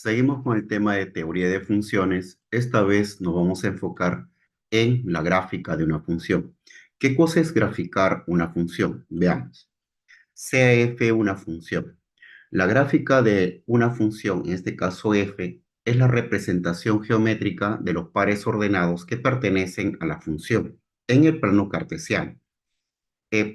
Seguimos con el tema de teoría de funciones. Esta vez nos vamos a enfocar en la gráfica de una función. ¿Qué cosa es graficar una función? Veamos. Sea f una función. La gráfica de una función, en este caso f, es la representación geométrica de los pares ordenados que pertenecen a la función en el plano cartesiano.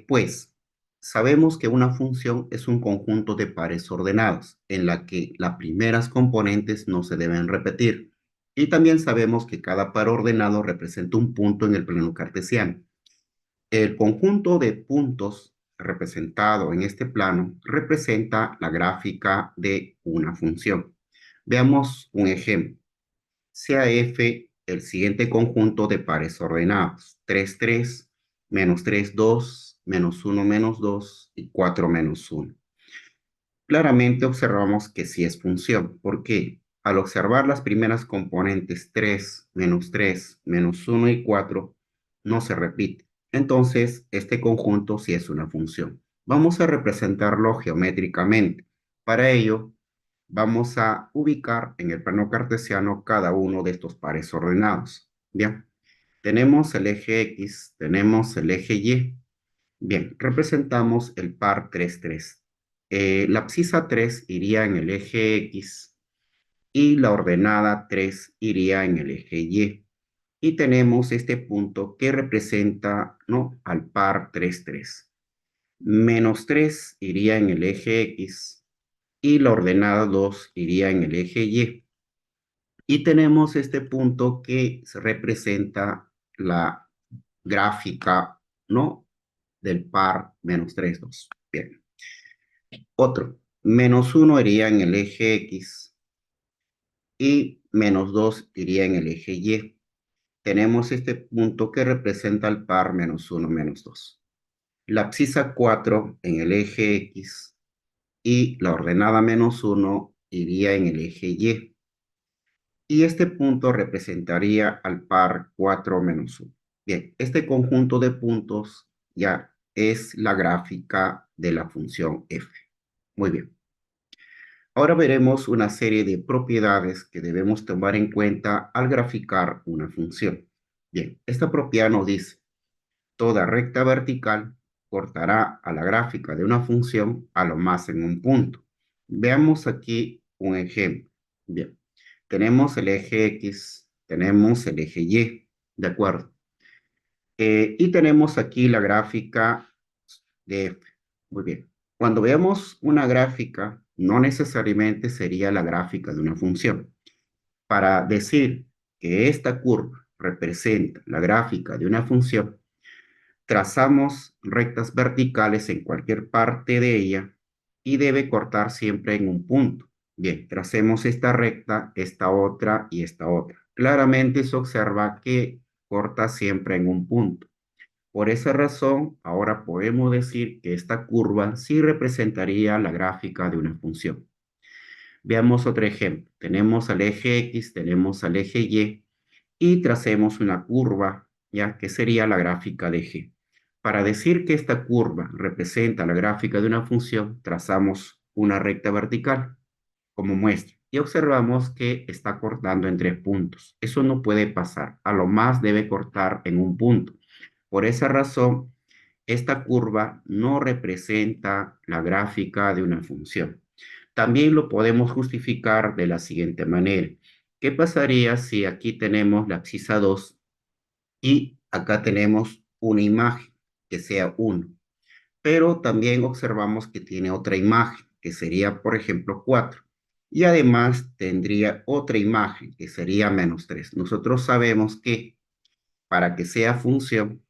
Pues sabemos que una función es un conjunto de pares ordenados en la que las primeras componentes no se deben repetir. Y también sabemos que cada par ordenado representa un punto en el plano cartesiano. El conjunto de puntos representado en este plano representa la gráfica de una función. Veamos un ejemplo. Sea f el siguiente conjunto de pares ordenados: 3, 3, menos 3, 2, menos 2 y 4, -1. Claramente observamos que sí es función. ¿Por qué? Al observar las primeras componentes 3, menos 1 y 4, no se repite. Entonces, este conjunto sí es una función. Vamos a representarlo geométricamente. Para ello, vamos a ubicar en el plano cartesiano cada uno de estos pares ordenados. Bien, tenemos el eje X, tenemos el eje Y. Bien, representamos el par 3, 3. La abscisa 3 iría en el eje X y la ordenada 3 iría en el eje Y. Y tenemos este punto que representa, ¿no?, al par 3, 3. Menos 3 iría en el eje X y la ordenada 2 iría en el eje Y. Y tenemos este punto que se representa la gráfica, ¿no?, del par menos 3, 2. Bien. Otro, menos 1 iría en el eje X y menos 2 iría en el eje Y. Tenemos este punto que representa el par menos 1, menos 2. La abscisa 4 en el eje X y la ordenada menos 1 iría en el eje Y. Y este punto representaría al par 4 menos 1. Bien, este conjunto de puntos ya es la gráfica de la función f. Muy bien. Ahora veremos una serie de propiedades que debemos tomar en cuenta al graficar una función. Bien, esta propiedad nos dice: toda recta vertical cortará a la gráfica de una función a lo más en un punto. Veamos aquí un ejemplo. Bien, tenemos el eje X, tenemos el eje Y, ¿de acuerdo? Y tenemos aquí la gráfica de f. Muy bien. Cuando veamos una gráfica, no necesariamente sería la gráfica de una función. Para decir que esta curva representa la gráfica de una función, trazamos rectas verticales en cualquier parte de ella y debe cortar siempre en un punto. Bien, tracemos esta recta, esta otra y esta otra. Claramente se observa que corta siempre en un punto. Por esa razón, ahora podemos decir que esta curva sí representaría la gráfica de una función. Veamos otro ejemplo. Tenemos al eje X, tenemos al eje y tracemos una curva, ya que sería la gráfica de G. Para decir que esta curva representa la gráfica de una función, trazamos una recta vertical como muestra y observamos que está cortando en 3 puntos. Eso no puede pasar. A lo más debe cortar en un punto. Por esa razón, esta curva no representa la gráfica de una función. También lo podemos justificar de la siguiente manera. ¿Qué pasaría si aquí tenemos la abscisa 2 y acá tenemos una imagen que sea 1? Pero también observamos que tiene otra imagen, que sería, por ejemplo, 4. Y además tendría otra imagen, que sería menos 3. Nosotros sabemos que para que sea función,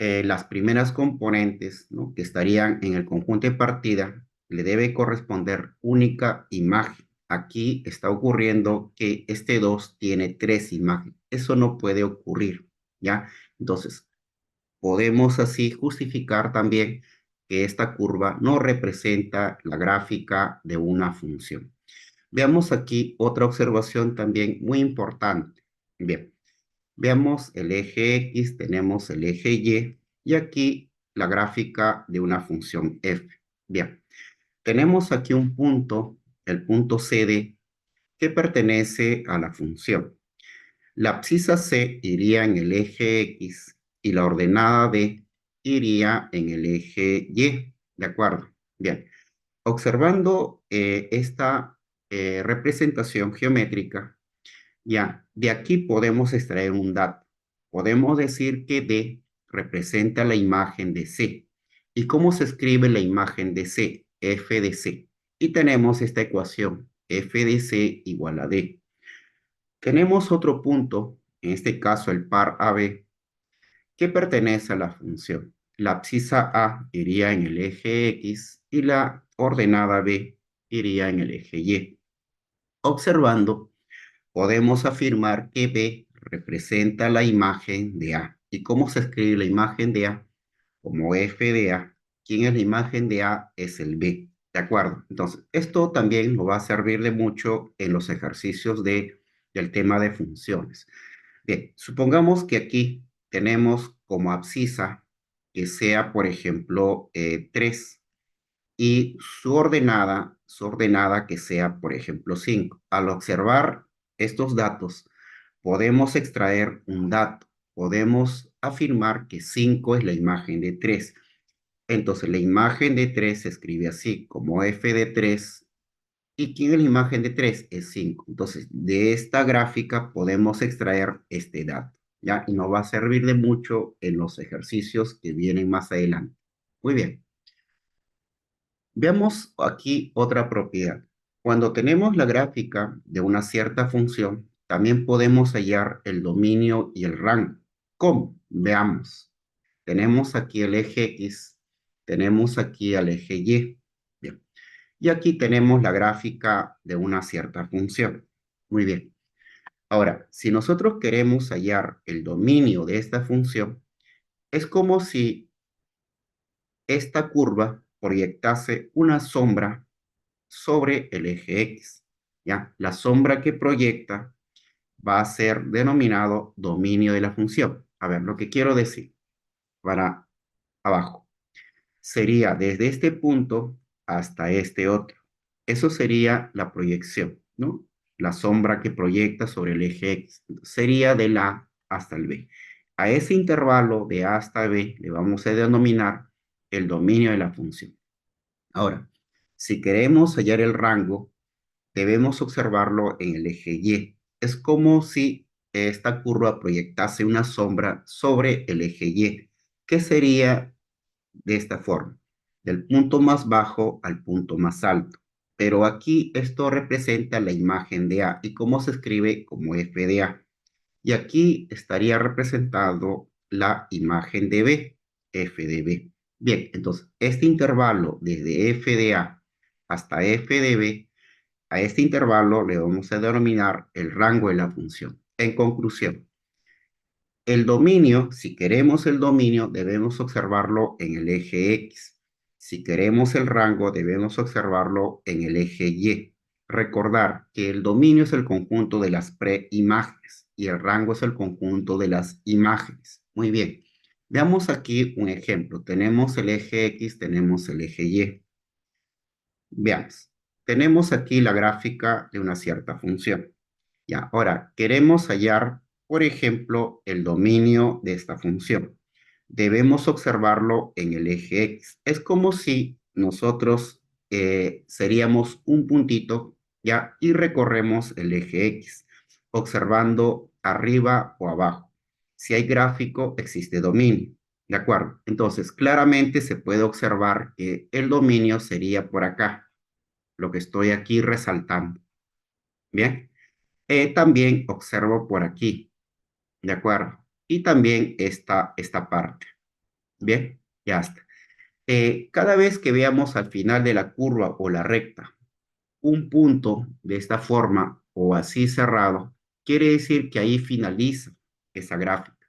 las primeras componentes, ¿no?, que estarían en el conjunto de partida, le debe corresponder única imagen. Aquí está ocurriendo que este 2 tiene 3 imágenes. Eso no puede ocurrir, ¿ya? Entonces, podemos así justificar también que esta curva no representa la gráfica de una función. Veamos aquí otra observación también muy importante. Bien, veamos el eje X, tenemos el eje y aquí la gráfica de una función f. Bien, tenemos aquí un punto, el punto CD, que pertenece a la función. La abscisa C iría en el eje X y la ordenada D iría en el eje Y. ¿De acuerdo? Bien. Observando esta representación geométrica, ya, de aquí podemos extraer un dato. Podemos decir que D representa la imagen de C. ¿Y cómo se escribe la imagen de C? F de C. Y tenemos esta ecuación, F de C igual a D. Tenemos otro punto, en este caso el par AB, que pertenece a la función. La abscisa A iría en el eje X y la ordenada B iría en el eje Y. Observando, podemos afirmar que B representa la imagen de A. ¿Y cómo se escribe la imagen de A? Como F de A. ¿Quién es la imagen de A? Es el B. ¿De acuerdo? Entonces, esto también nos va a servir de mucho en los ejercicios del tema de funciones. Bien, supongamos que aquí tenemos como abscisa que sea, por ejemplo, 3 y su ordenada que sea, por ejemplo, 5. Al observar estos datos, podemos extraer un dato. Podemos afirmar que 5 es la imagen de 3. Entonces, la imagen de 3 se escribe así, como f de 3. ¿Y quién es la imagen de 3? Es 5. Entonces, de esta gráfica podemos extraer este dato, ¿ya? Y nos va a servir de mucho en los ejercicios que vienen más adelante. Muy bien. Veamos aquí otra propiedad. Cuando tenemos la gráfica de una cierta función, también podemos hallar el dominio y el rango. ¿Cómo? Veamos. Tenemos aquí el eje X, tenemos aquí el eje Y. Bien. Y aquí tenemos la gráfica de una cierta función. Muy bien. Ahora, si nosotros queremos hallar el dominio de esta función, es como si esta curva proyectase una sombra sobre el eje X. ¿Ya? La sombra que proyecta va a ser denominado dominio de la función. A ver, lo que quiero decir para abajo sería desde este punto hasta este otro. Eso sería la proyección, ¿no? La sombra que proyecta sobre el eje X. Sería del A hasta el B. A ese intervalo de A hasta B le vamos a denominar el dominio de la función. Ahora, si queremos hallar el rango, debemos observarlo en el eje Y. Es como si esta curva proyectase una sombra sobre el eje Y, que sería de esta forma, del punto más bajo al punto más alto. Pero aquí esto representa la imagen de A y cómo se escribe como F de A. Y aquí estaría representado la imagen de B, F de B. Bien, entonces este intervalo desde F de A hasta F de B, a este intervalo le vamos a denominar el rango de la función. En conclusión, el dominio, si queremos el dominio, debemos observarlo en el eje X. Si queremos el rango, debemos observarlo en el eje Y. Recordar que el dominio es el conjunto de las preimágenes y el rango es el conjunto de las imágenes. Muy bien. Veamos aquí un ejemplo. Tenemos el eje X, tenemos el eje Y. Veamos. Tenemos aquí la gráfica de una cierta función. Ya, ahora queremos hallar, por ejemplo, el dominio de esta función. Debemos observarlo en el eje X. Es como si nosotros seríamos un puntito, ya, y recorremos el eje X, observando arriba o abajo. Si hay gráfico, existe dominio. ¿De acuerdo? Entonces, claramente se puede observar que el dominio sería por acá, lo que estoy aquí resaltando. Bien. También observo por aquí, ¿de acuerdo? Y también esta parte. Bien, ya está. Cada vez que veamos al final de la curva o la recta un punto de esta forma o así cerrado, quiere decir que ahí finaliza esa gráfica.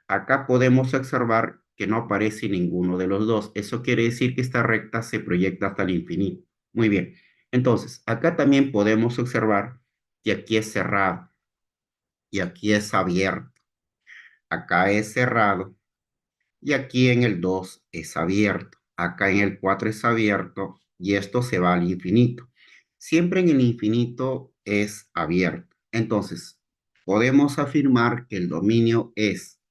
Acá podemos observar que no aparece ninguno de los dos. Eso quiere decir que esta recta se proyecta hasta el infinito. Muy bien. Entonces, acá también podemos observar que aquí es cerrado y aquí es abierto. Acá es cerrado y aquí en el 2 es abierto. Acá en el 4 es abierto y esto se va al infinito. Siempre en el infinito es abierto. Entonces, podemos afirmar que el dominio es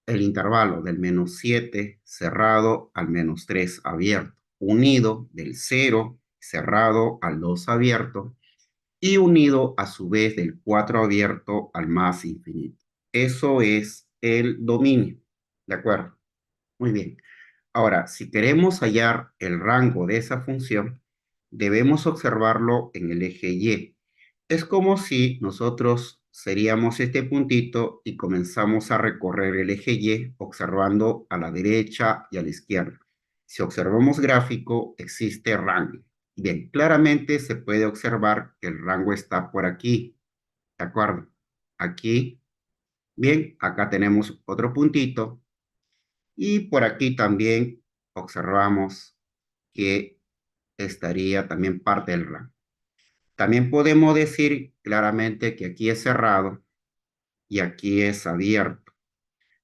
el intervalo del -7 cerrado al -3 abierto, unido del 0 cerrado al 2 abierto y unido a su vez del 4 abierto al más infinito. Eso es el dominio. ¿De acuerdo? Muy bien. Ahora, si queremos hallar el rango de esa función, debemos observarlo en el eje Y. Es como si nosotros seríamos este puntito y comenzamos a recorrer el eje Y observando a la derecha y a la izquierda. Si observamos gráfico, existe rango. Bien, claramente se puede observar que el rango está por aquí. ¿De acuerdo? Aquí. Bien, acá tenemos otro puntito. Y por aquí también observamos que estaría también parte del rango. También podemos decir claramente que aquí es cerrado y aquí es abierto.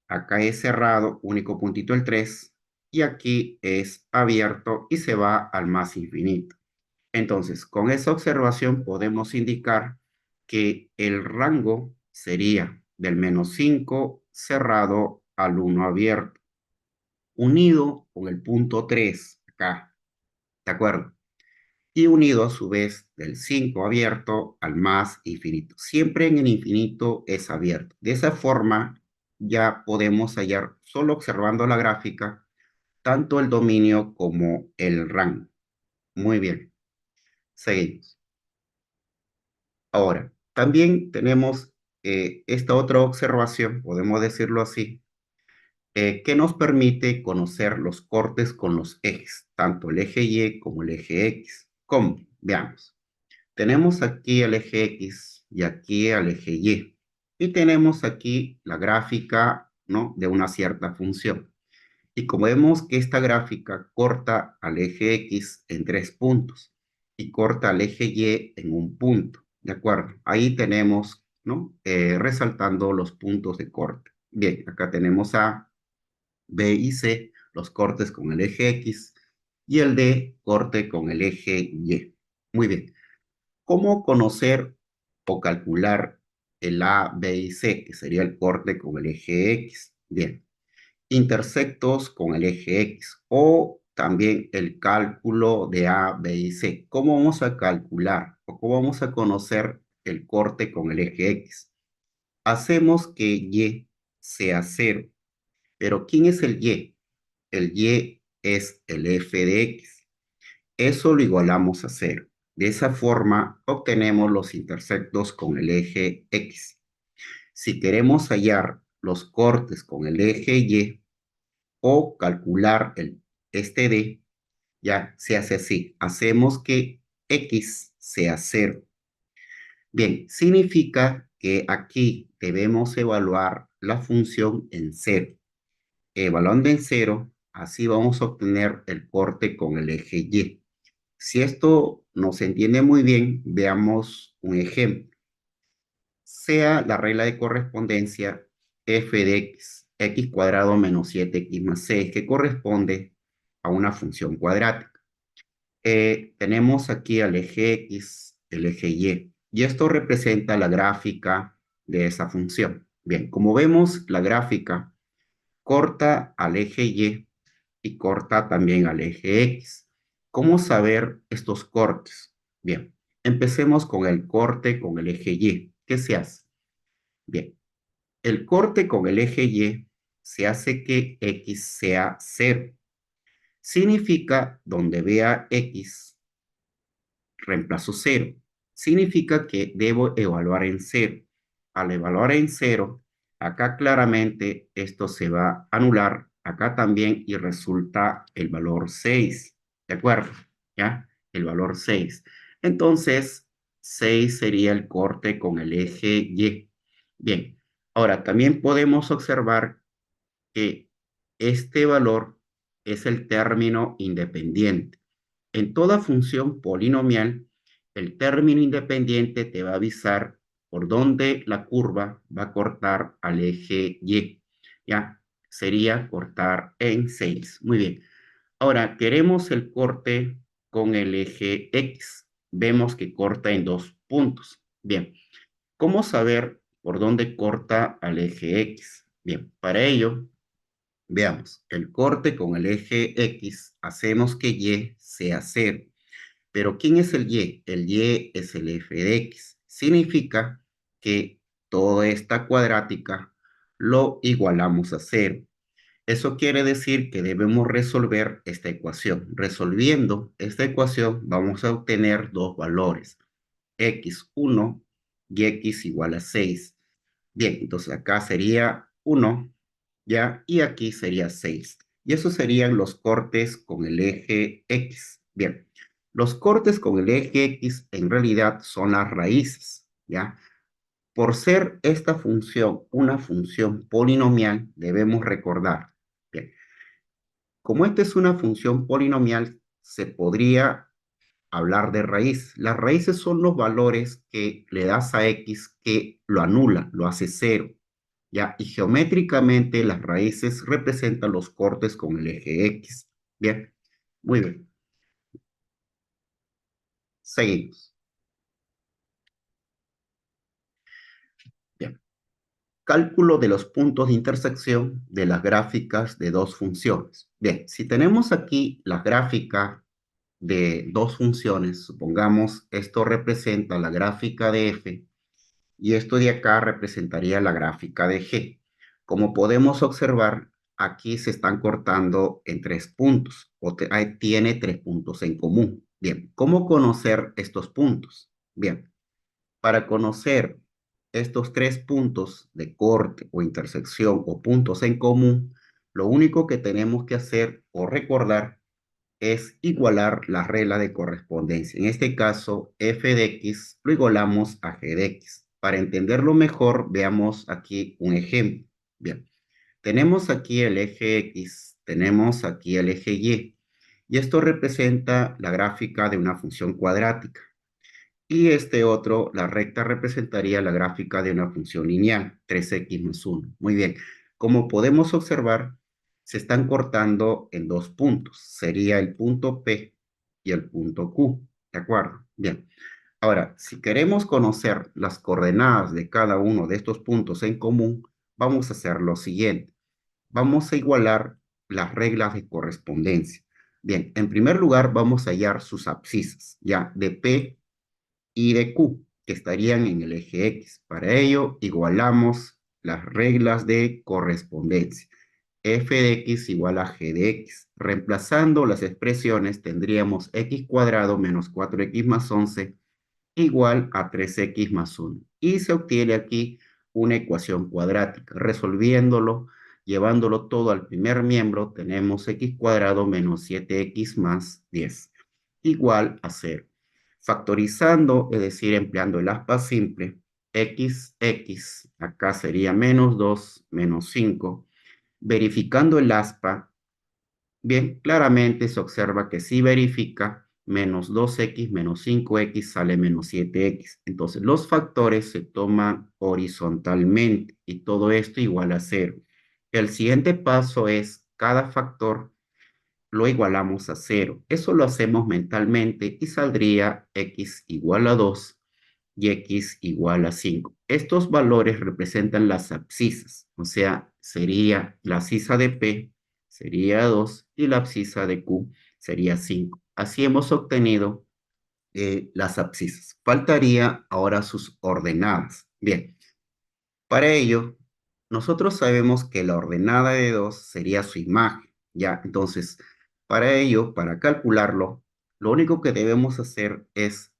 Acá es cerrado, único puntito el 3, y aquí es abierto y se va al más infinito. Entonces, con esa observación podemos indicar que el rango sería del -5 cerrado al 1 abierto, unido con el punto 3 acá, ¿de acuerdo? Y unido a su vez del 5 abierto al más infinito. Siempre en el infinito es abierto. De esa forma ya podemos hallar, solo observando la gráfica, tanto el dominio como el rango. Muy bien, seguimos. Ahora, también tenemos esta otra observación, podemos decirlo así, que nos permite conocer los cortes con los ejes, tanto el eje Y como el eje X. ¿Cómo? Veamos. Tenemos aquí el eje X y aquí el eje Y. Y tenemos aquí la gráfica, ¿no?, de una cierta función. Y como vemos que esta gráfica corta al eje X en 3 puntos y corta al eje Y en un punto, ¿de acuerdo? Ahí tenemos, ¿no?, resaltando los puntos de corte. Bien, acá tenemos A, B y C, los cortes con el eje X, y el D, corte con el eje Y. Muy bien. ¿Cómo conocer o calcular el A, B y C, que sería el corte con el eje X? Bien, intersectos con el eje X o también el cálculo de A, B y C. ¿Cómo vamos a calcular o cómo vamos a conocer el corte con el eje X? Hacemos que Y sea 0, pero ¿quién es el Y? El Y es el f de X. Eso lo igualamos a 0. De esa forma obtenemos los intersectos con el eje X. Si queremos hallar los cortes con el eje Y o calcular este D, ya se hace así. Hacemos que X sea 0. Bien, significa que aquí debemos evaluar la función en 0. Evaluando en 0, así vamos a obtener el corte con el eje Y. Si esto no se entiende muy bien, veamos un ejemplo. Sea la regla de correspondencia f de x cuadrado menos 7x más 6, que corresponde a una función cuadrática. Tenemos aquí al eje x, el eje y esto representa la gráfica de esa función. Bien, como vemos, la gráfica corta al eje y corta también al eje X. ¿Cómo saber estos cortes? Bien, empecemos con el corte con el eje Y. ¿Qué se hace? Bien, el corte con el eje Y se hace que X sea 0. Significa donde vea X, reemplazo 0. Significa que debo evaluar en 0. Al evaluar en 0, acá claramente esto se va a anular, acá también, y resulta el valor 6. ¿De acuerdo? ¿Ya? El valor 6. Entonces, 6 sería el corte con el eje Y. Bien, ahora también podemos observar que este valor es el término independiente. En toda función polinomial, el término independiente te va a avisar por dónde la curva va a cortar al eje Y. ¿Ya? Sería cortar en 6. Muy bien. Ahora, queremos el corte con el eje X. Vemos que corta en 2 puntos. Bien, ¿cómo saber por dónde corta al eje X? Bien, para ello, veamos, el corte con el eje X, hacemos que Y sea cero. Pero ¿quién es el Y? El Y es el f de X. Significa que toda esta cuadrática lo igualamos a cero. Eso quiere decir que debemos resolver esta ecuación. Resolviendo esta ecuación vamos a obtener dos valores, x1 y x igual a 6. Bien, entonces acá sería 1, ¿ya? Y aquí sería 6. Y esos serían los cortes con el eje X. Bien, los cortes con el eje X en realidad son las raíces, ¿ya? Por ser esta función una función polinomial, debemos recordar, bien, como esta es una función polinomial, se podría hablar de raíz. Las raíces son los valores que le das a X que lo anula, lo hace cero. ¿Ya? Y geométricamente las raíces representan los cortes con el eje X. Bien, muy bien. Seguimos. Bien. Cálculo de los puntos de intersección de las gráficas de dos funciones. Bien, si tenemos aquí la gráfica de dos funciones, supongamos esto representa la gráfica de f y esto de acá representaría la gráfica de G. Como podemos observar, aquí se están cortando en tres puntos, tiene tres puntos en común. Bien, ¿cómo conocer estos puntos? Bien, para conocer estos tres puntos de corte o intersección o puntos en común, lo único que tenemos que hacer o recordar es igualar la regla de correspondencia. En este caso, f de x lo igualamos a g de x. Para entenderlo mejor, veamos aquí un ejemplo. Bien, tenemos aquí el eje x, tenemos aquí el eje y esto representa la gráfica de una función cuadrática. Y este otro, la recta representaría la gráfica de una función lineal, 3x más 1. Muy bien, como podemos observar, se están cortando en dos puntos. Sería el punto P y el punto Q. ¿De acuerdo? Bien. Ahora, si queremos conocer las coordenadas de cada uno de estos puntos en común, vamos a hacer lo siguiente. Vamos a igualar las reglas de correspondencia. Bien, en primer lugar, vamos a hallar sus abscisas, ya, de P y de Q, que estarían en el eje X. Para ello, igualamos las reglas de correspondencia. F de X igual a G de X. Reemplazando las expresiones, tendríamos X cuadrado menos 4X más 11 igual a 3X más 1. Y se obtiene aquí una ecuación cuadrática. Resolviéndolo, llevándolo todo al primer miembro, tenemos X cuadrado menos 7X más 10 igual a 0. Factorizando, es decir, empleando el aspa simple, x, acá sería menos 2, menos 5. Verificando el aspa, bien, claramente se observa que si verifica, menos 2x menos 5x sale menos 7x. Entonces, los factores se toman horizontalmente y todo esto igual a 0. El siguiente paso es cada factor lo igualamos a 0. Eso lo hacemos mentalmente y saldría x igual a 2 y x igual a 5. Estos valores representan las abscisas, o sea, sería la abscisa de P sería 2 y la abscisa de Q sería 5. Así hemos obtenido las abscisas. Faltaría ahora sus ordenadas. Bien, para ello, nosotros sabemos que la ordenada de 2 sería su imagen, ¿ya? Entonces, para ello, para calcularlo, lo único que debemos hacer es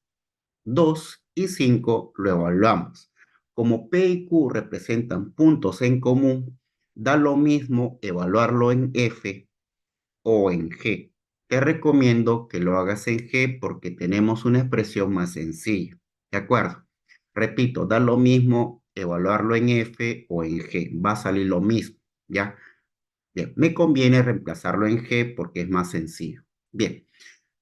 2 y 5 lo evaluamos. Como P y Q representan puntos en común, da lo mismo evaluarlo en F o en G. Te recomiendo que lo hagas en G porque tenemos una expresión más sencilla. ¿De acuerdo? Repito, da lo mismo evaluarlo en F o en G. Va a salir lo mismo. ¿Ya? Bien, me conviene reemplazarlo en G porque es más sencillo. Bien,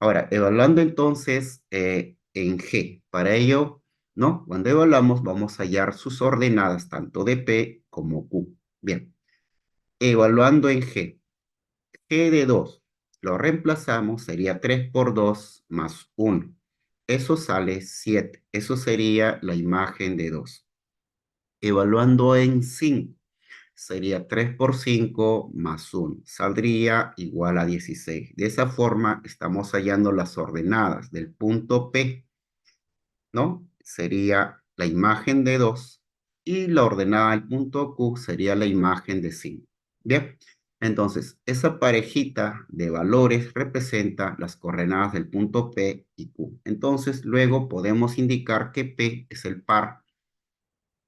ahora, evaluando entonces en G. Para ello, ¿no? Cuando evaluamos vamos a hallar sus ordenadas tanto de P como Q. Bien, evaluando en G. G de 2 lo reemplazamos, sería 3 por 2 más 1. eso sale 7. Eso sería la imagen de 2. Evaluando en 5, sería 3 por 5 más 1. Saldría igual a 16. De esa forma, estamos hallando las ordenadas del punto P, ¿no? Sería la imagen de 2 y la ordenada del punto Q sería la imagen de 5. Bien, entonces esa parejita de valores representa las coordenadas del punto P y Q. Entonces luego podemos indicar que P es el par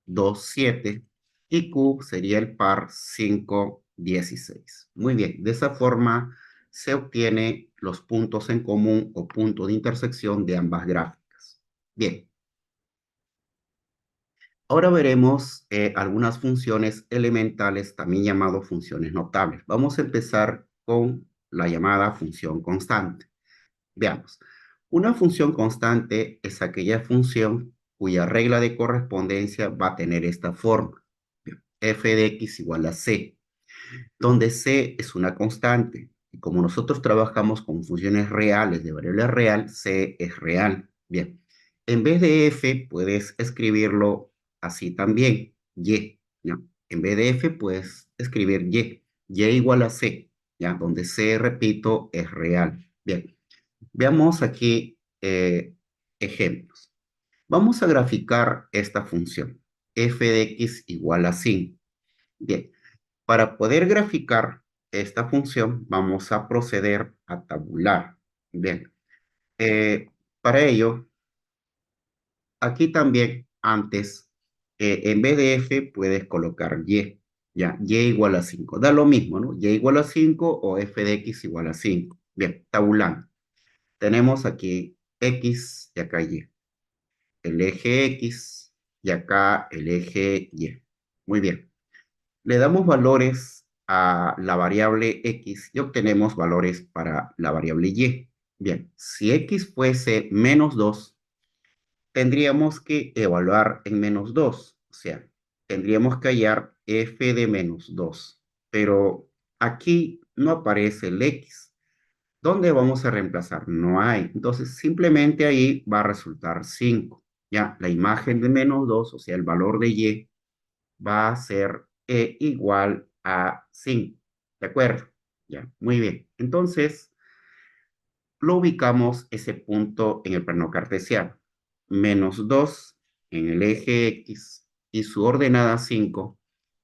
2 7 y Q sería el par 5 16. Muy bien, de esa forma se obtiene los puntos en común o punto de intersección de ambas gráficas. Bien. Ahora veremos algunas funciones elementales, también llamadas funciones notables. Vamos a empezar con la llamada función constante. Veamos, una función constante es aquella función cuya regla de correspondencia va a tener esta forma. F de x igual a c, donde c es una constante. Y como nosotros trabajamos con funciones reales de variable real, c es real. Bien, en vez de f puedes escribirlo así también, y, ¿no? En vez de f puedes escribir y igual a c, ¿ya? Donde c, repito, es real. Bien, veamos aquí ejemplos. Vamos a graficar esta función, f de x igual a 5. Bien, para poder graficar esta función, vamos a proceder a tabular. Bien, para ello, aquí también antes, en vez de f, puedes colocar y. Ya, y igual a 5. Da lo mismo, ¿no? Y igual a 5 o f de x igual a 5. Bien, tabulando. Tenemos aquí x y acá y. El eje x y acá el eje y. Muy bien. Le damos valores a la variable x y obtenemos valores para la variable y. Bien, si x fuese menos 2, tendríamos que evaluar en menos 2. O sea, tendríamos que hallar f de menos 2. Pero aquí no aparece el x. ¿Dónde vamos a reemplazar? No hay. Entonces, simplemente ahí va a resultar 5. Ya, la imagen de menos 2, o sea, el valor de y, va a ser igual a 5. ¿De acuerdo? Ya, muy bien. Entonces, lo ubicamos ese punto en el plano cartesiano. Menos 2 en el eje X y su ordenada 5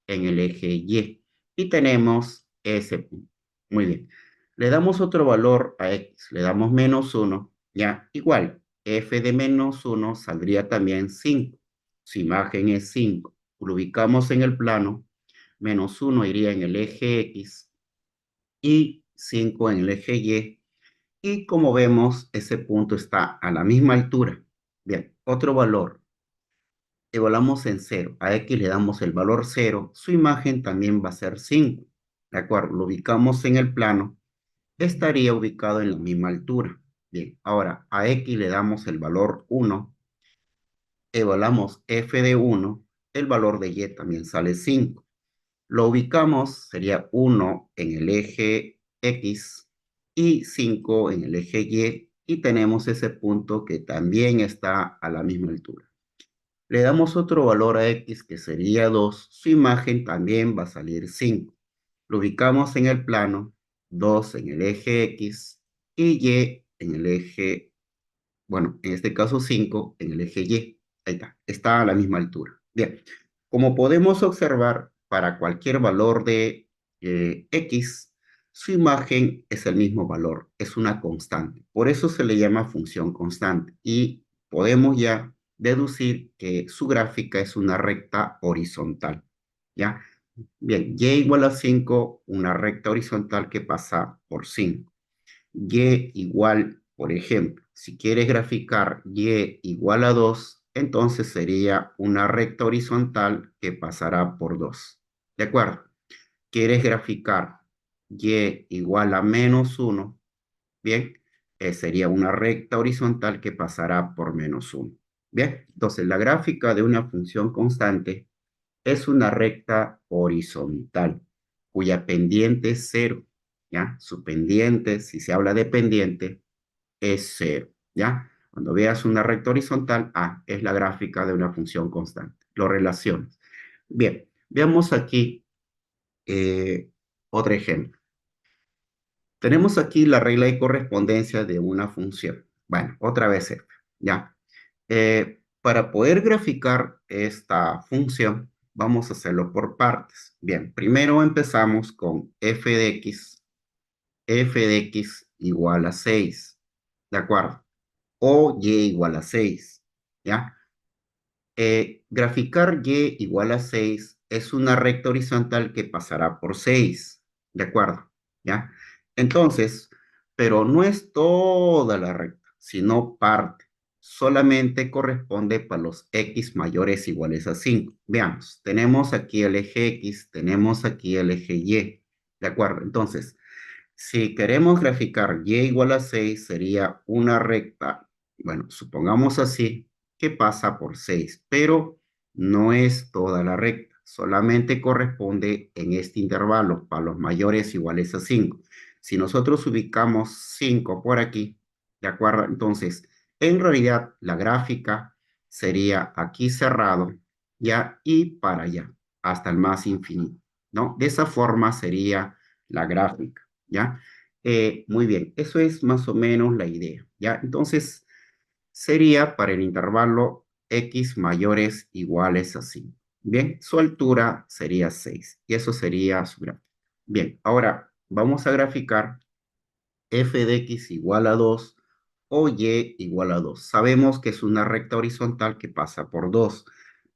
en el eje Y. Y tenemos ese punto. Muy bien. Le damos otro valor a X. Le damos menos 1. Ya, igual. F de menos 1 saldría también 5. Su imagen es 5. Lo ubicamos en el plano. Menos 1 iría en el eje X y 5 en el eje Y. Y como vemos, ese punto está a la misma altura. Bien, otro valor. Evaluamos en 0. A X le damos el valor 0. Su imagen también va a ser 5. ¿De acuerdo? Lo ubicamos en el plano. Estaría ubicado en la misma altura. Bien, ahora a X le damos el valor 1. Evaluamos F de 1. El valor de Y también sale 5. Lo ubicamos, sería 1 en el eje X y 5 en el eje Y tenemos ese punto que también está a la misma altura. Le damos otro valor a X que sería 2, su imagen también va a salir 5. Lo ubicamos en el plano, 2 en el eje X y Y en el eje, bueno, en este caso 5 en el eje Y. Ahí está a la misma altura. Bien, como podemos observar, para cualquier valor de X, su imagen es el mismo valor, es una constante. Por eso se le llama función constante y podemos ya deducir que su gráfica es una recta horizontal. ¿Ya? Bien, y igual a 5, una recta horizontal que pasa por 5. Y igual, por ejemplo, si quieres graficar y igual a 2, entonces sería una recta horizontal que pasará por 2. ¿De acuerdo? ¿Quieres graficar y igual a menos 1? Bien, sería una recta horizontal que pasará por menos 1. Bien, entonces la gráfica de una función constante es una recta horizontal cuya pendiente es 0. ¿Ya? Su pendiente, si se habla de pendiente, es 0. ¿Ya? Cuando veas una recta horizontal, es la gráfica de una función constante. Lo relacionas. Bien, veamos aquí otro ejemplo. Tenemos aquí la regla de correspondencia de una función. Bueno, otra vez f, ¿ya? Para poder graficar esta función, vamos a hacerlo por partes. Bien, primero empezamos con f de x igual a 6, ¿de acuerdo? O y igual a 6, ¿ya? Graficar y igual a 6 es una recta horizontal que pasará por 6, ¿de acuerdo? ¿Ya? Entonces, pero no es toda la recta, sino parte. Solamente corresponde para los x mayores iguales a 5. Veamos, tenemos aquí el eje x, tenemos aquí el eje y, ¿de acuerdo? Entonces, si queremos graficar y igual a 6, sería una recta, bueno, supongamos así, que pasa por 6, pero no es toda la recta, solamente corresponde en este intervalo para los mayores iguales a 5. Si nosotros ubicamos 5 por aquí, ¿de acuerdo? Entonces, en realidad, la gráfica sería aquí cerrado, ya, y para allá, hasta el más infinito, ¿no? De esa forma sería la gráfica. ¿Ya? Muy bien, eso es más o menos la idea, ¿ya? Entonces, sería para el intervalo x mayores iguales a 5. Bien, su altura sería 6 y eso sería su gráfico. Bien, ahora vamos a graficar f de x igual a 2 o y igual a 2. Sabemos que es una recta horizontal que pasa por 2,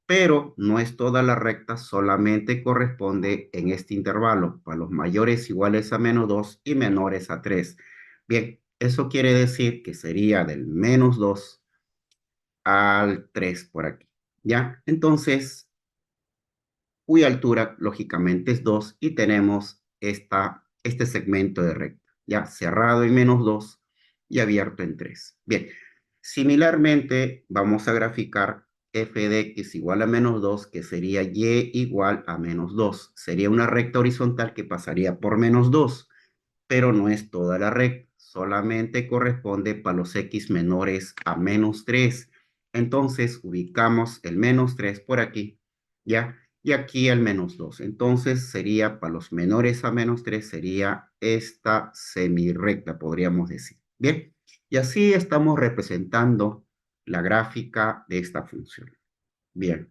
pero no es toda la recta, solamente corresponde en este intervalo, para los mayores iguales a menos 2 y menores a 3. Bien, eso quiere decir que sería del menos 2 al 3 por aquí, ¿ya? Entonces, cuya altura lógicamente es 2 y tenemos este segmento de recta, ya cerrado en menos 2 y abierto en 3. Bien, similarmente vamos a graficar f de x igual a menos 2, que sería y igual a menos 2. Sería una recta horizontal que pasaría por menos 2, pero no es toda la recta, solamente corresponde para los x menores a menos 3. Entonces ubicamos el menos 3 por aquí, ¿ya? Y aquí el menos 2. Entonces sería para los menores a menos 3, sería esta semirrecta, podríamos decir. Bien, y así estamos representando la gráfica de esta función. Bien.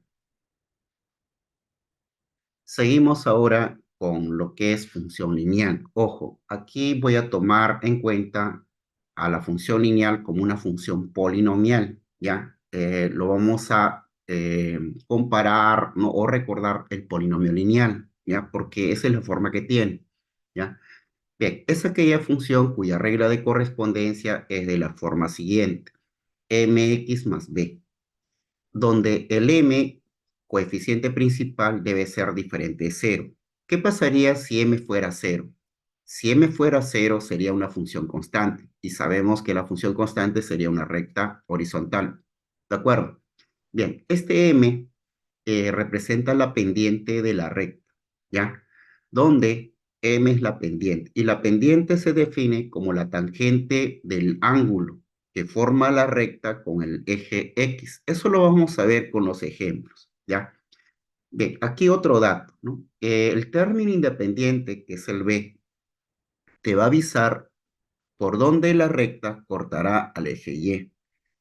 Seguimos ahora con lo que es función lineal. Ojo, aquí voy a tomar en cuenta a la función lineal como una función polinomial, ¿ya? Lo vamos a comparar, ¿no? O recordar el polinomio lineal, ¿ya? Porque esa es la forma que tiene, ¿ya? Bien, es aquella función cuya regla de correspondencia es de la forma siguiente: mx más b, donde el m, coeficiente principal, debe ser diferente de cero. ¿Qué pasaría si m fuera cero? Si m fuera cero, sería una función constante, y sabemos que la función constante sería una recta horizontal. ¿De acuerdo? Bien, este m representa la pendiente de la recta, ¿ya? Donde m es la pendiente, y la pendiente se define como la tangente del ángulo que forma la recta con el eje X. Eso lo vamos a ver con los ejemplos, ¿ya? Bien, aquí otro dato, ¿no? El término independiente, que es el B, te va a avisar por dónde la recta cortará al eje Y.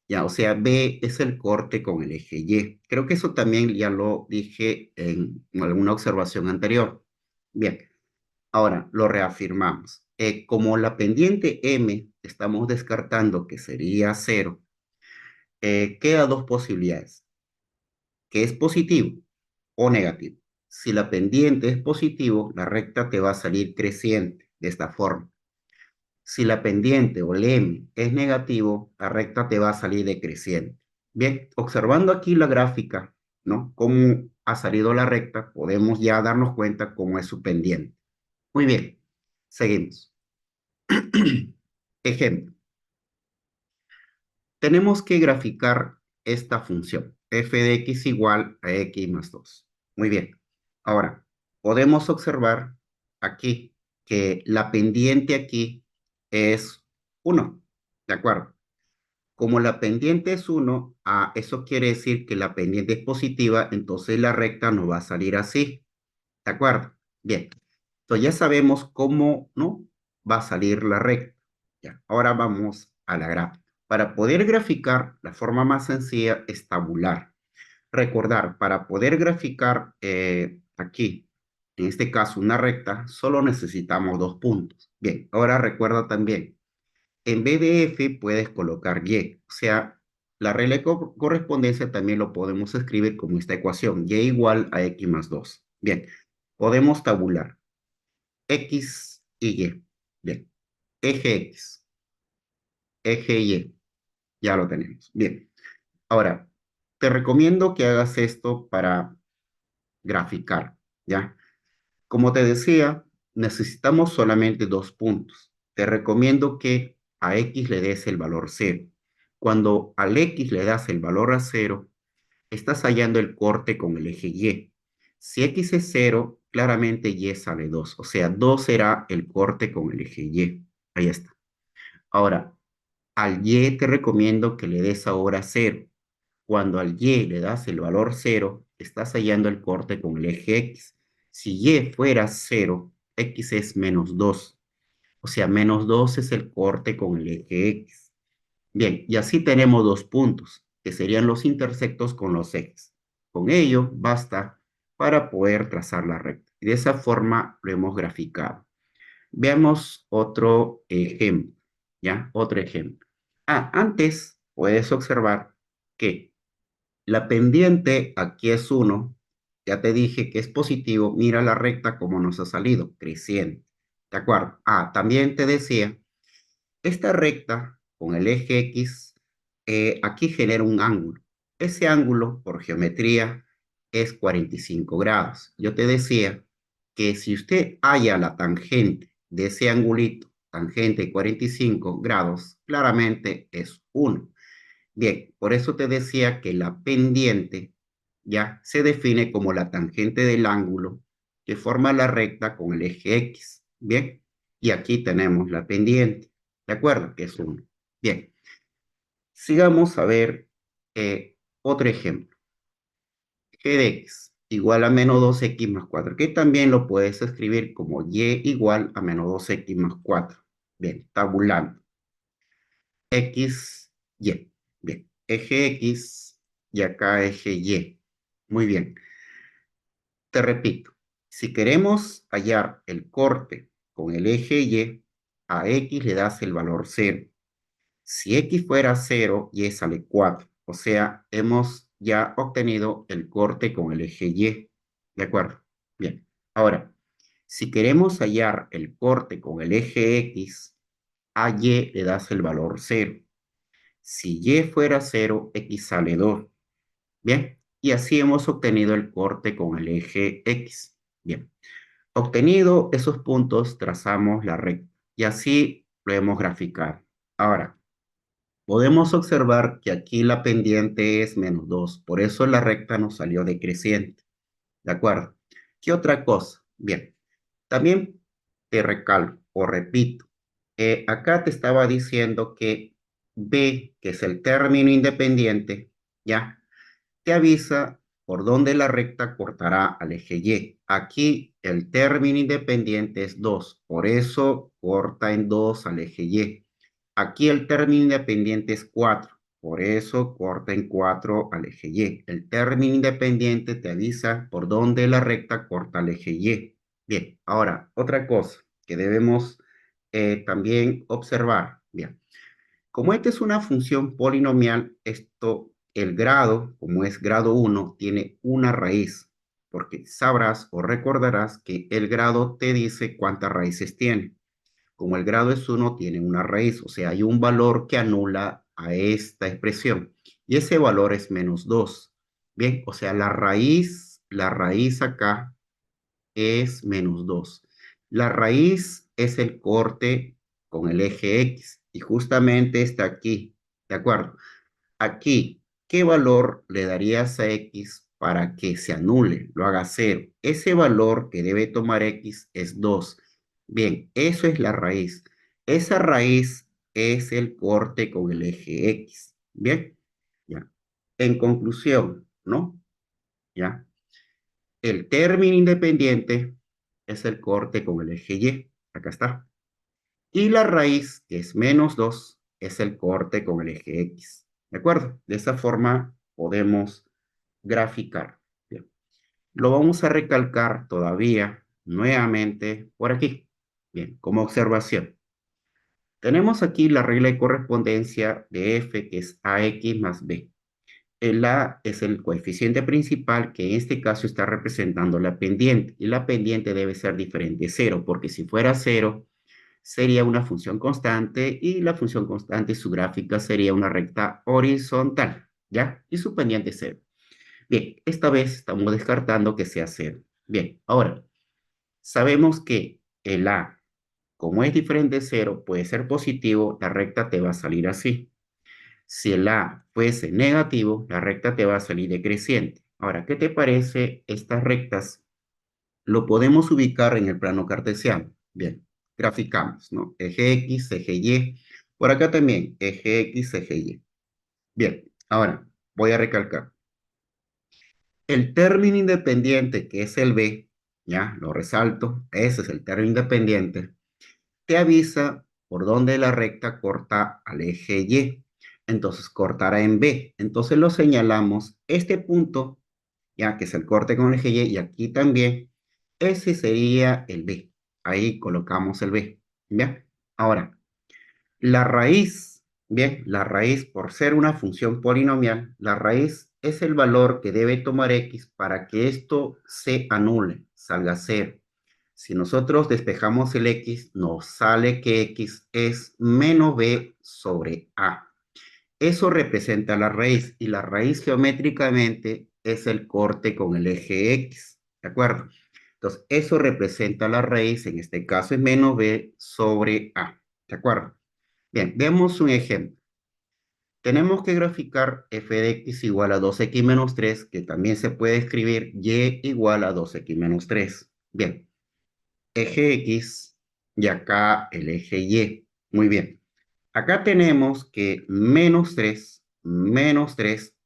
Ya, o sea, B es el corte con el eje Y. Creo que eso también ya lo dije en alguna observación anterior. Bien, ahora lo reafirmamos. Como la pendiente M estamos descartando que sería cero, queda dos posibilidades, que es positivo o negativo. Si la pendiente es positivo, la recta te va a salir creciente de esta forma. Si la pendiente o el M es negativo, la recta te va a salir decreciente. Bien, observando aquí la gráfica, ¿no? Cómo ha salido la recta, podemos ya darnos cuenta cómo es su pendiente. Muy bien, seguimos. Ejemplo, tenemos que graficar esta función, f de x igual a x más 2. Muy bien, ahora podemos observar aquí que la pendiente aquí es 1, ¿de acuerdo? Como la pendiente es 1, eso quiere decir que la pendiente es positiva, entonces la recta nos va a salir así. ¿De acuerdo? Bien. Entonces ya sabemos cómo, ¿no? Va a salir la recta. Ya. Ahora vamos a la gráfica. Para poder graficar, la forma más sencilla es tabular. Recordar, para poder graficar aquí, en este caso una recta, solo necesitamos 2 puntos. Bien, ahora recuerda también, en vez de F puedes colocar Y. O sea, la regla de correspondencia también lo podemos escribir como esta ecuación, Y igual a X más 2. Bien, podemos tabular X y Y. Bien, eje X, eje Y, ya lo tenemos. Bien, ahora, te recomiendo que hagas esto para graficar, ¿ya? Como te decía, necesitamos solamente 2 puntos. Te recomiendo que a X le des el valor 0. Cuando al X le das el valor a 0, estás hallando el corte con el eje Y. Si X es 0, claramente Y sale 2. O sea, 2 será el corte con el eje Y. Ahí está. Ahora, al Y te recomiendo que le des ahora 0. Cuando al Y le das el valor 0, estás hallando el corte con el eje X. Si Y fuera 0, X es menos 2. O sea, menos 2 es el corte con el eje X. Bien, y así tenemos 2 puntos, que serían los intersectos con los ejes. Con ello basta para poder trazar la recta. Y de esa forma lo hemos graficado. Veamos otro ejemplo, ¿ya? Otro ejemplo. Antes puedes observar que la pendiente aquí es 1. Ya te dije que es positivo. Mira la recta como nos ha salido, creciente. ¿De acuerdo? También te decía, esta recta con el eje X, aquí genera un ángulo. Ese ángulo, por geometría, es 45 grados. Yo te decía que si usted halla la tangente de ese angulito, tangente 45 grados, claramente es 1. Bien, por eso te decía que la pendiente ya se define como la tangente del ángulo que forma la recta con el eje X. Bien, y aquí tenemos la pendiente, ¿de acuerdo? Que es 1. Bien, sigamos a ver otro ejemplo. G de X igual a menos 2X más 4, que también lo puedes escribir como Y igual a menos 2X más 4. Bien, tabulando. X, Y. Bien, eje X y acá eje Y. Muy bien. Te repito, si queremos hallar el corte con el eje Y, a X le das el valor 0. Si X fuera 0, Y sale 4. O sea, hemos ya obtenido el corte con el eje Y. ¿De acuerdo? Bien. Ahora, si queremos hallar el corte con el eje X, a Y le das el valor 0. Si Y fuera 0, X sale 2. Bien, y así hemos obtenido el corte con el eje X. Bien, obtenido esos puntos, trazamos la recta y así lo hemos graficado. Ahora, podemos observar que aquí la pendiente es menos 2, por eso la recta nos salió decreciente. ¿De acuerdo? ¿Qué otra cosa? Bien, también te recalco o repito, acá te estaba diciendo que B, que es el término independiente, ya, te avisa por dónde la recta cortará al eje Y. Aquí el término independiente es 2, por eso corta en 2 al eje Y. Aquí el término independiente es 4, por eso corta en 4 al eje Y. El término independiente te avisa por dónde la recta corta al eje Y. Bien, ahora, otra cosa que debemos también observar. Bien, como esta es una función polinomial, el grado, como es grado 1, tiene una raíz, porque sabrás o recordarás que el grado te dice cuántas raíces tiene. Como el grado es 1, tiene una raíz, o sea, hay un valor que anula a esta expresión, y ese valor es menos 2. Bien, o sea, la raíz acá es menos 2. La raíz es el corte con el eje X y justamente está aquí, ¿de acuerdo? Aquí, ¿qué valor le darías a X para que se anule, lo haga 0? Ese valor que debe tomar X es 2. Bien, eso es la raíz. Esa raíz es el corte con el eje X. Bien, ya. En conclusión, ¿no? Ya. El término independiente es el corte con el eje Y. Acá está. Y la raíz, que es -2, es el corte con el eje X. ¿De acuerdo? De esa forma podemos graficar. Bien. Lo vamos a recalcar todavía nuevamente por aquí. Bien, como observación. Tenemos aquí la regla de correspondencia de f, que es ax más b. El a es el coeficiente principal, que en este caso está representando la pendiente. Y la pendiente debe ser diferente de 0, porque si fuera 0, sería una función constante, y la función constante, su gráfica sería una recta horizontal, ¿ya? Y su pendiente es 0. Bien, esta vez estamos descartando que sea 0. Bien, ahora, sabemos que el a, como es diferente de 0, puede ser positivo, la recta te va a salir así. Si el a fuese negativo, la recta te va a salir decreciente. Ahora, ¿qué te parece estas rectas? Lo podemos ubicar en el plano cartesiano. Bien, graficamos, ¿no? Eje X, eje Y. Por acá también, eje X, eje Y. Bien, ahora voy a recalcar. El término independiente, que es el B, ya, lo resalto, ese es el término independiente, te avisa por dónde la recta corta al eje Y. Entonces cortará en B. Entonces lo señalamos, este punto, ya que es el corte con el eje Y, y aquí también, ese sería el B. Ahí colocamos el B. ¿Ya? Ahora, la raíz, bien, la raíz, por ser una función polinomial, la raíz es el valor que debe tomar X para que esto se anule, salga cero. Si nosotros despejamos el X, nos sale que X es menos B sobre A. Eso representa la raíz, y la raíz geométricamente es el corte con el eje X, ¿de acuerdo? Entonces, eso representa la raíz, en este caso es menos B sobre A, ¿de acuerdo? Bien, demos un ejemplo. Tenemos que graficar f de x igual a 2x menos 3, que también se puede escribir y igual a 2x menos 3. Bien, eje X y acá el eje Y. Muy bien. Acá tenemos que menos 3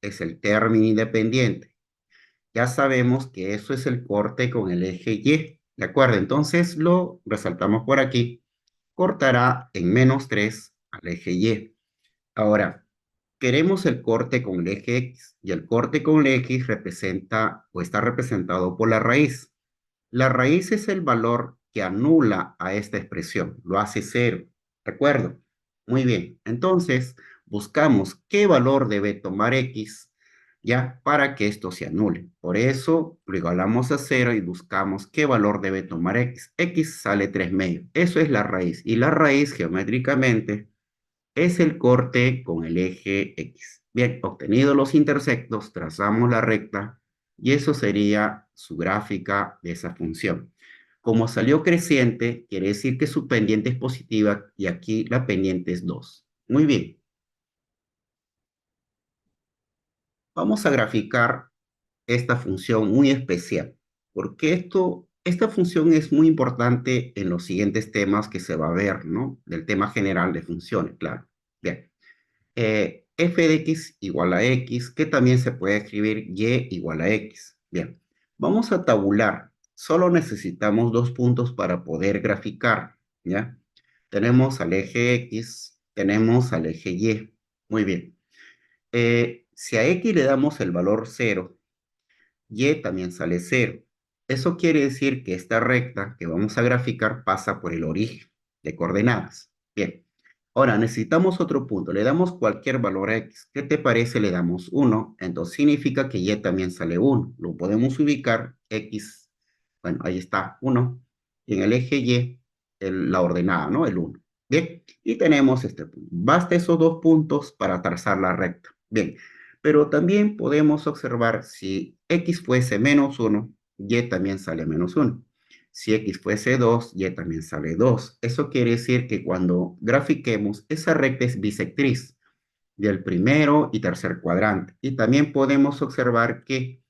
es el término independiente. Ya sabemos que eso es el corte con el eje Y. ¿De acuerdo? Entonces lo resaltamos por aquí. Cortará en menos 3 al eje Y. Ahora, queremos el corte con el eje X, y el corte con el X representa o está representado por la raíz. La raíz es el valor que anula a esta expresión, lo hace cero. ¿De acuerdo? Muy bien. Entonces, buscamos qué valor debe tomar X ya para que esto se anule. Por eso lo igualamos a cero y buscamos qué valor debe tomar X. X sale 3 medios. Eso es la raíz. Y la raíz geométricamente es el corte con el eje X. Bien, obtenidos los intersectos, trazamos la recta y eso sería su gráfica de esa función. Como salió creciente, quiere decir que su pendiente es positiva, y aquí la pendiente es 2. Muy bien, vamos a graficar esta función muy especial, porque esta función es muy importante en los siguientes temas que se va a ver, ¿no? Del tema general de funciones, claro. Bien. F de x igual a x, que también se puede escribir y igual a x. Bien, vamos a tabular. Solo necesitamos dos puntos para poder graficar, ¿ya? Tenemos al eje x, tenemos al eje y. Muy bien. Si a x le damos el valor 0, y también sale 0. Eso quiere decir que esta recta que vamos a graficar pasa por el origen de coordenadas. Bien. Ahora necesitamos otro punto. Le damos cualquier valor a x. ¿Qué te parece? Le damos 1. Entonces significa que y también sale 1. Lo podemos ubicar x. Bueno, ahí está 1. Y en el eje y, la ordenada, ¿no? El 1. Bien. Y tenemos este punto. Basta esos dos puntos para trazar la recta. Bien. Pero también podemos observar, si x fuese menos 1, y también sale menos 1. Si x fuese 2, y también sale 2. Eso quiere decir que cuando grafiquemos, esa recta es bisectriz del primero y tercer cuadrante. Y también podemos observar que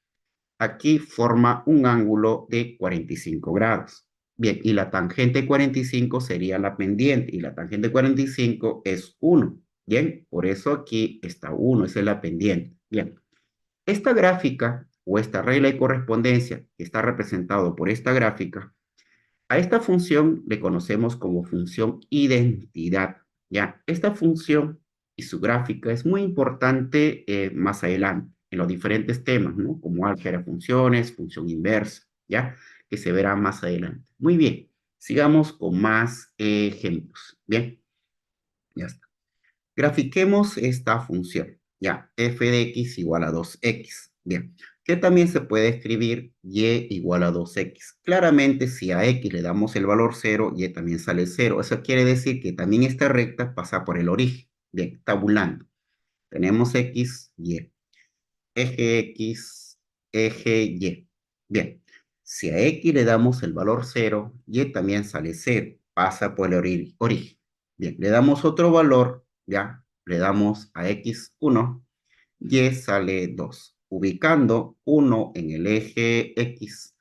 aquí forma un ángulo de 45 grados. Bien, y la tangente 45 sería la pendiente, y la tangente 45 es 1. Bien, por eso aquí está 1, esa es la pendiente. Bien, esta gráfica o esta regla de correspondencia que está representado por esta gráfica, a esta función le conocemos como función identidad. Ya, esta función y su gráfica es muy importante más adelante en los diferentes temas, ¿no? Como álgebra de funciones, función inversa, ¿ya? Que se verá más adelante. Muy bien, sigamos con más ejemplos. Bien, ya está. Grafiquemos esta función. Ya, f de x igual a 2x. Bien, que también se puede escribir y igual a 2x. Claramente, si a x le damos el valor 0, y también sale 0. Eso quiere decir que también esta recta pasa por el origen. Bien, tabulando. Tenemos x, y. Eje x, eje y. Bien, si a x le damos el valor 0, y también sale 0. Pasa por el origen. Bien, le damos otro valor, ya, le damos a x 1, y sale 2, ubicando 1 en el eje x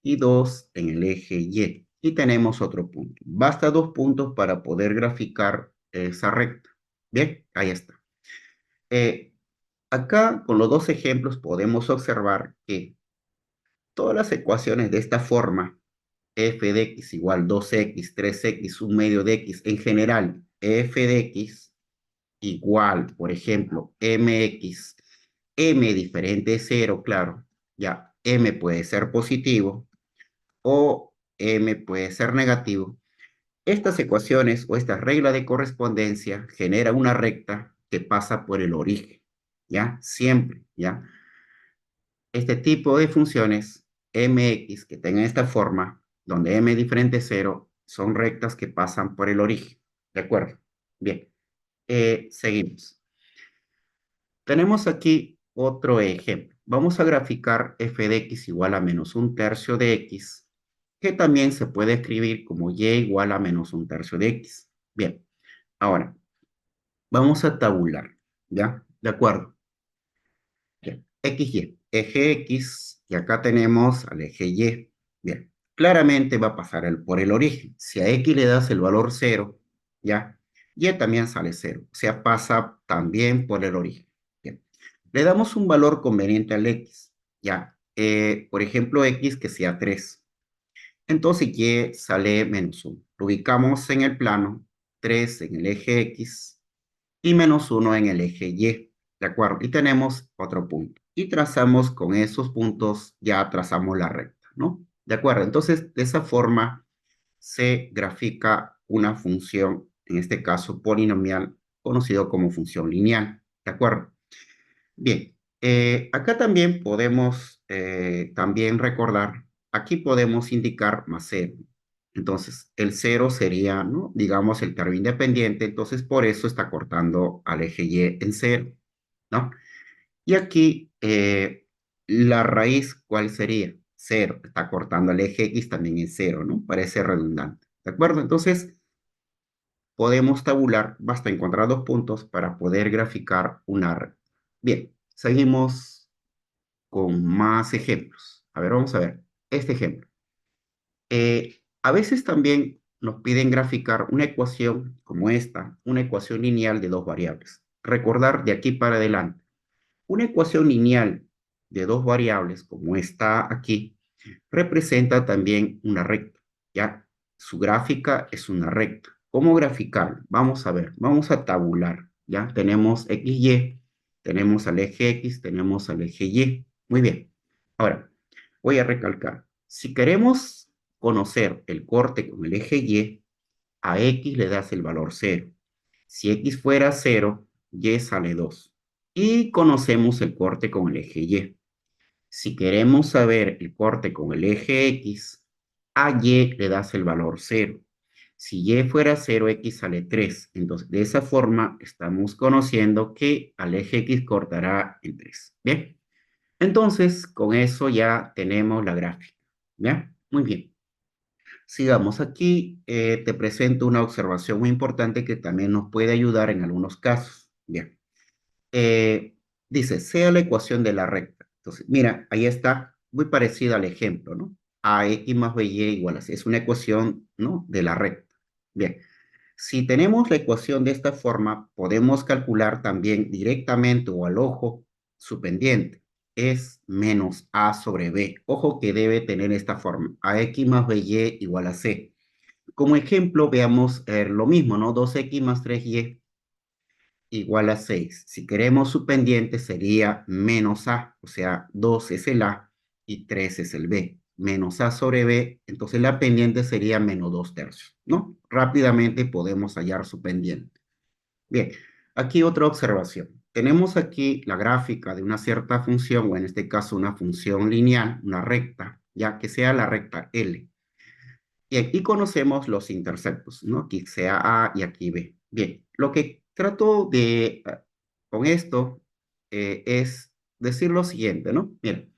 y 2 en el eje y. Y tenemos otro punto. Basta 2 puntos para poder graficar esa recta. Bien, ahí está. Eh, Acá, con los dos ejemplos, podemos observar que todas las ecuaciones de esta forma, f de x igual 2x, 3x, un medio de x, en general, f de x igual, por ejemplo, mx, m diferente de 0, claro, ya, m puede ser positivo o m puede ser negativo. Estas ecuaciones o esta regla de correspondencia genera una recta que pasa por el origen, ¿ya? Siempre, ¿ya? Este tipo de funciones mx que tengan esta forma, donde m es diferente de 0, son rectas que pasan por el origen, ¿de acuerdo? Bien, seguimos. Tenemos aquí otro ejemplo. Vamos a graficar f de x igual a menos un tercio de x, que también se puede escribir como y igual a menos un tercio de x. Bien, ahora vamos a tabular, ¿ya? De acuerdo. Bien, XY, eje X, y acá tenemos al eje Y. Bien, claramente va a pasar por el origen. Si a X le das el valor 0, ¿ya? Y también sale 0, o sea, pasa también por el origen. Bien, le damos un valor conveniente al X, ¿ya? Por ejemplo, X que sea 3. Entonces Y sale menos 1. Lo ubicamos en el plano, 3 en el eje X, y menos 1 en el eje Y, ¿de acuerdo? Y tenemos otro punto. Y trazamos con esos puntos, ya trazamos la recta, ¿no? ¿De acuerdo? Entonces, de esa forma se grafica una función, en este caso polinomial, conocido como función lineal, ¿de acuerdo? Bien, acá también podemos también recordar, aquí podemos indicar más 0. Entonces, el 0 sería, ¿no? Digamos, el término independiente, entonces por eso está cortando al eje Y en 0, ¿no? Y aquí, la raíz, ¿cuál sería? 0, está cortando al eje X también en 0, ¿no? Parece redundante, ¿de acuerdo? Entonces, podemos tabular, basta encontrar 2 puntos para poder graficar una red. Bien, seguimos con más ejemplos. A ver, vamos a ver este ejemplo. A veces también nos piden graficar una ecuación como esta, una ecuación lineal de dos variables. Recordar de aquí para adelante, una ecuación lineal de dos variables como está aquí, representa también una recta, ¿ya? Su gráfica es una recta. ¿Cómo graficar? Vamos a ver, vamos a tabular, ¿ya? Tenemos x, y, tenemos al eje x, tenemos al eje y. Muy bien. Ahora, voy a recalcar. Si queremos conocer el corte con el eje y, a x le das el valor 0. Si x fuera 0, y sale 2. Y conocemos el corte con el eje y. Si queremos saber el corte con el eje X, a Y le das el valor 0. Si Y fuera 0, X sale 3. Entonces, de esa forma, estamos conociendo que al eje X cortará en 3. ¿Bien? Entonces, con eso ya tenemos la gráfica. ¿Ya? Muy bien. Sigamos aquí. Te presento una observación muy importante que también nos puede ayudar en algunos casos. Bien. Dice, sea la ecuación de la recta. Entonces, mira, ahí está, muy parecida al ejemplo, ¿no? AX más BY igual a C. Es una ecuación, ¿no?, de la recta. Bien, si tenemos la ecuación de esta forma, podemos calcular también directamente o al ojo su pendiente. Es menos A sobre B. Ojo que debe tener esta forma. AX más BY igual a C. Como ejemplo, veamos lo mismo, ¿no? 2X más 3Y igual a 6. Si queremos su pendiente sería menos A, o sea, 2 es el A y 3 es el B. Menos A sobre B, entonces la pendiente sería menos 2 tercios, ¿no? Rápidamente podemos hallar su pendiente. Bien, aquí otra observación. Tenemos aquí la gráfica de una cierta función, o en este caso una función lineal, una recta, ya que sea la recta L. Y aquí conocemos los interceptos, ¿no? Aquí sea A y aquí B. Bien, lo que trato de con esto es decir lo siguiente, ¿no? Miren,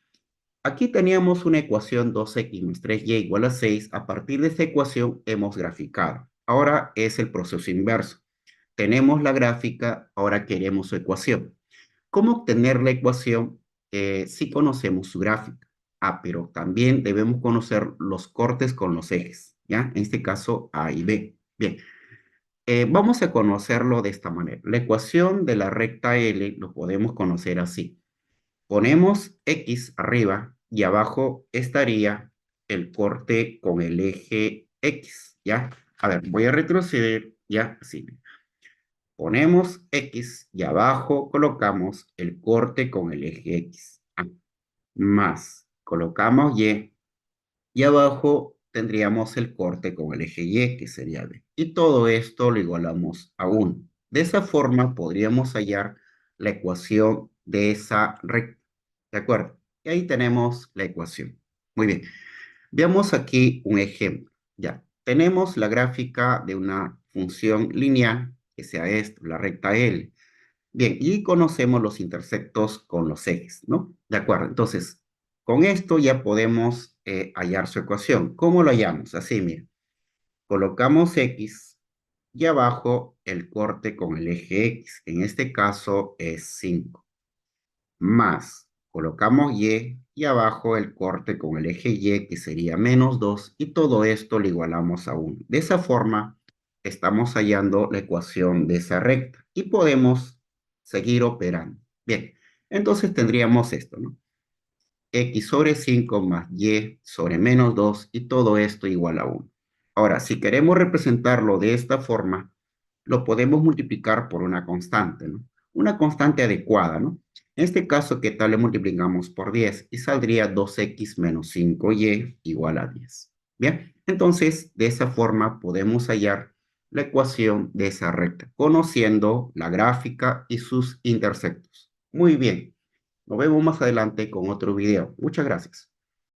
aquí teníamos una ecuación 2x más 3y igual a 6. A partir de esta ecuación hemos graficado. Ahora es el proceso inverso. Tenemos la gráfica, ahora queremos su ecuación. ¿Cómo obtener la ecuación si conocemos su gráfica? Ah, pero también debemos conocer los cortes con los ejes, ¿ya? En este caso, A y B. Bien, vamos a conocerlo de esta manera. La ecuación de la recta L lo podemos conocer así. Ponemos X arriba y abajo estaría el corte con el eje X, ¿ya? A ver, voy a retroceder, ¿ya? Así. Ponemos X y abajo colocamos el corte con el eje X. Más colocamos y abajo tendríamos el corte con el eje Y, que sería B. Y todo esto lo igualamos a 1. De esa forma podríamos hallar la ecuación de esa recta. ¿De acuerdo? Y ahí tenemos la ecuación. Muy bien. Veamos aquí un ejemplo. Ya, tenemos la gráfica de una función lineal, que sea esto, la recta L. Bien, y conocemos los intersectos con los ejes, ¿no? De acuerdo, entonces, con esto ya podemos hallar su ecuación. ¿Cómo lo hallamos? Así, mira, colocamos X y abajo el corte con el eje X. En este caso es 5 más colocamos y abajo el corte con el eje Y, que sería menos 2, y todo esto lo igualamos a 1. De esa forma, estamos hallando la ecuación de esa recta y podemos seguir operando. Bien, entonces tendríamos esto, ¿no? X sobre 5 más Y sobre menos 2 y todo esto igual a 1. Ahora, si queremos representarlo de esta forma, lo podemos multiplicar por una constante, ¿no? Una constante adecuada, ¿no? En este caso, ¿qué tal le multiplicamos por 10? Y saldría 2x menos 5y igual a 10. Bien, entonces, de esa forma podemos hallar la ecuación de esa recta, conociendo la gráfica y sus intersectos. Muy bien. Nos vemos más adelante con otro video. Muchas gracias.